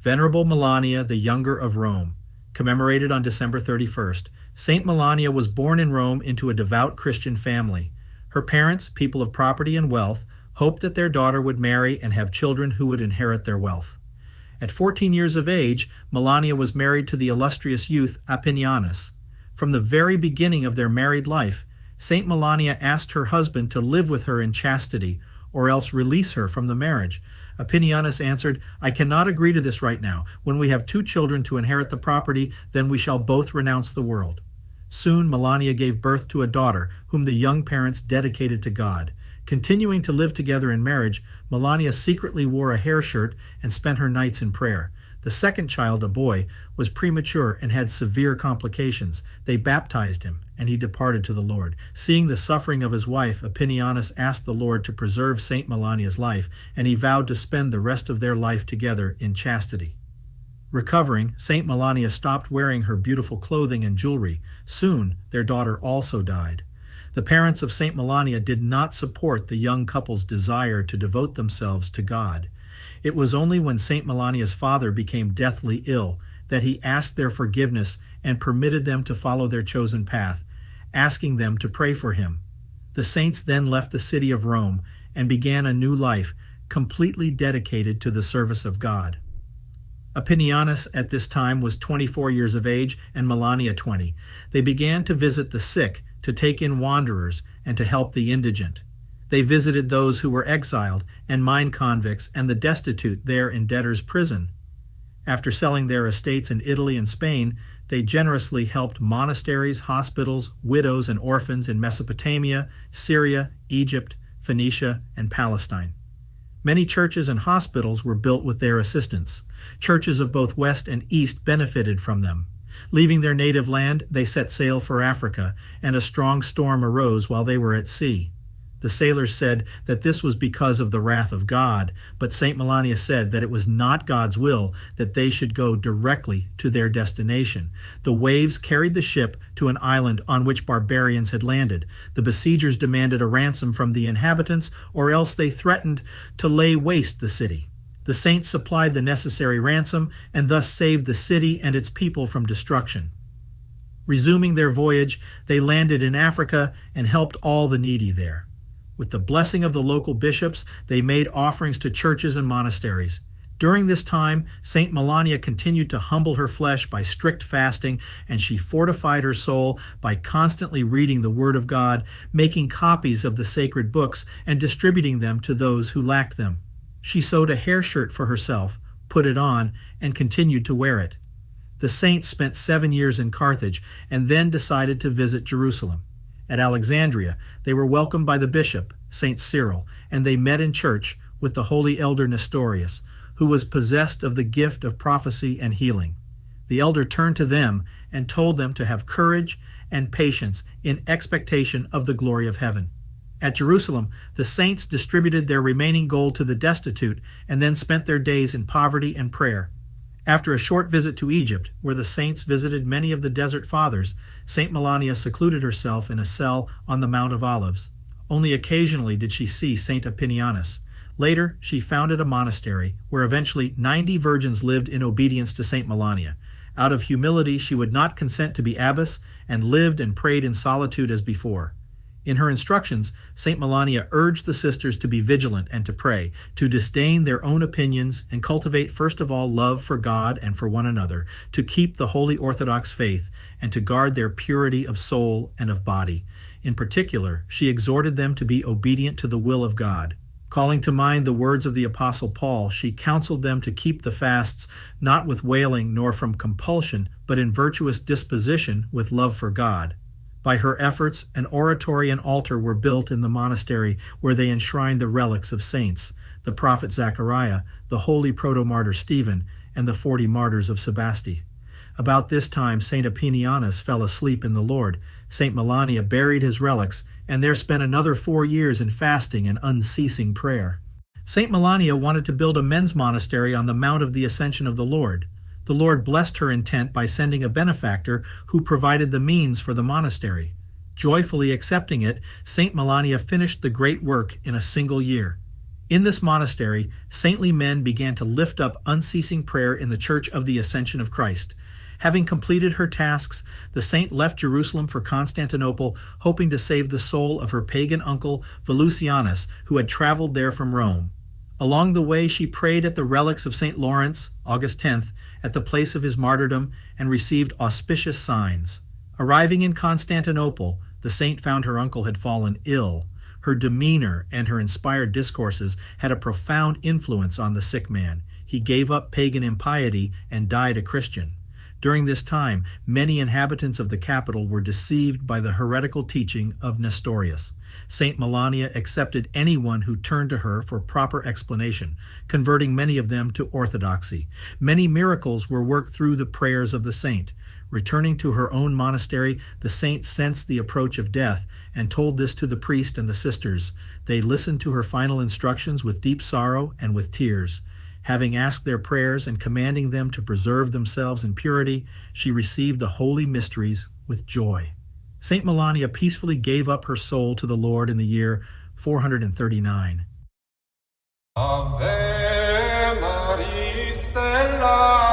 Venerable Melania, the younger of Rome, commemorated on December 31st. St. Melania was born in Rome into a devout Christian family. Her parents, people of property and wealth, hoped that their daughter would marry and have children who would inherit their wealth. At 14 years of age, Melania was married to the illustrious youth St Pinianus. From the very beginning of their married life, St. Melania asked her husband to live with her in chastity, or else release her from the marriage. St Pinianus answered, "I cannot agree to this right now. When we have 2 children to inherit the property, then we shall both renounce the world." Soon Melania gave birth to a daughter, whom the young parents dedicated to God. Continuing to live together in marriage, Melania secretly wore a hair shirt and spent her nights in prayer. The second child, a boy, was premature and had severe complications. They baptized him, and he departed to the Lord. Seeing the suffering of his wife, St Pinianus asked the Lord to preserve St. Melania's life, and he vowed to spend the rest of their life together in chastity. Recovering, St. Melania stopped wearing her beautiful clothing and jewelry. Soon, their daughter also died. The parents of St. Melania did not support the young couple's desire to devote themselves to God. It was only when St. Melania's father became deathly ill that he asked their forgiveness and permitted them to follow their chosen path, asking them to pray for him. The saints then left the city of Rome and began a new life, completely dedicated to the service of God. St Pinianus at this time was 24 years of age and Melania 20. They began to visit the sick, to take in wanderers, and to help the indigent. They visited those who were exiled and mine convicts and the destitute there in debtors' prison. After selling their estates in Italy and Spain, they generously helped monasteries, hospitals, widows, and orphans in Mesopotamia, Syria, Egypt, Phoenicia, and Palestine. Many churches and hospitals were built with their assistance. Churches of both West and East benefited from them. Leaving their native land, they set sail for Africa, and a strong storm arose while they were at sea. The sailors said that this was because of the wrath of God, but St. Melania said that it was not God's will that they should go directly to their destination. The waves carried the ship to an island on which barbarians had landed. The besiegers demanded a ransom from the inhabitants, or else they threatened to lay waste the city. The saints supplied the necessary ransom and thus saved the city and its people from destruction. Resuming their voyage, they landed in Africa and helped all the needy there. With the blessing of the local bishops, they made offerings to churches and monasteries. During this time, St. Melania continued to humble her flesh by strict fasting, and she fortified her soul by constantly reading the Word of God, making copies of the sacred books, and distributing them to those who lacked them. She sewed a hair shirt for herself, put it on, and continued to wear it. The saints spent 7 years in Carthage and then decided to visit Jerusalem. At Alexandria, they were welcomed by the bishop, St. Cyril, and they met in church with the holy elder Nestorius, who was possessed of the gift of prophecy and healing. The elder turned to them and told them to have courage and patience in expectation of the glory of heaven. At Jerusalem, the saints distributed their remaining gold to the destitute and then spent their days in poverty and prayer. After a short visit to Egypt, where the saints visited many of the desert fathers, St. Melania secluded herself in a cell on the Mount of Olives. Only occasionally did she see St. Pinianus. Later, she founded a monastery, where eventually 90 virgins lived in obedience to St. Melania. Out of humility, she would not consent to be abbess, and lived and prayed in solitude as before. In her instructions, St. Melania urged the sisters to be vigilant and to pray, to disdain their own opinions, and cultivate first of all love for God and for one another, to keep the holy Orthodox faith, and to guard their purity of soul and of body. In particular, she exhorted them to be obedient to the will of God. Calling to mind the words of the Apostle Paul, she counseled them to keep the fasts not with wailing nor from compulsion, but in virtuous disposition with love for God. By her efforts, an oratory and altar were built in the monastery where they enshrined the relics of saints, the prophet Zechariah, the holy proto-martyr Stephen, and the 40 martyrs of Sebasti. About this time, St. Pinianus fell asleep in the Lord. St. Melania buried his relics, and there spent another 4 years in fasting and unceasing prayer. St. Melania wanted to build a men's monastery on the Mount of the Ascension of the Lord. The Lord blessed her intent by sending a benefactor who provided the means for the monastery. Joyfully accepting it, St. Melania finished the great work in a single year. In this monastery, saintly men began to lift up unceasing prayer in the Church of the Ascension of Christ. Having completed her tasks, the saint left Jerusalem for Constantinople, hoping to save the soul of her pagan uncle Volusianus, who had traveled there from Rome. Along the way, she prayed at the relics of St. Lawrence, August 10th, at the place of his martyrdom, and received auspicious signs. Arriving in Constantinople, the saint found her uncle had fallen ill. Her demeanor and her inspired discourses had a profound influence on the sick man. He gave up pagan impiety and died a Christian. During this time, many inhabitants of the capital were deceived by the heretical teaching of Nestorius. St. Melania accepted anyone who turned to her for proper explanation, converting many of them to Orthodoxy. Many miracles were worked through the prayers of the saint. Returning to her own monastery, the saint sensed the approach of death and told this to the priest and the sisters. They listened to her final instructions with deep sorrow and with tears. Having asked their prayers and commanding them to preserve themselves in purity, she received the holy mysteries with joy. St. Melania peacefully gave up her soul to the Lord in the year 439. Ave Maria Stella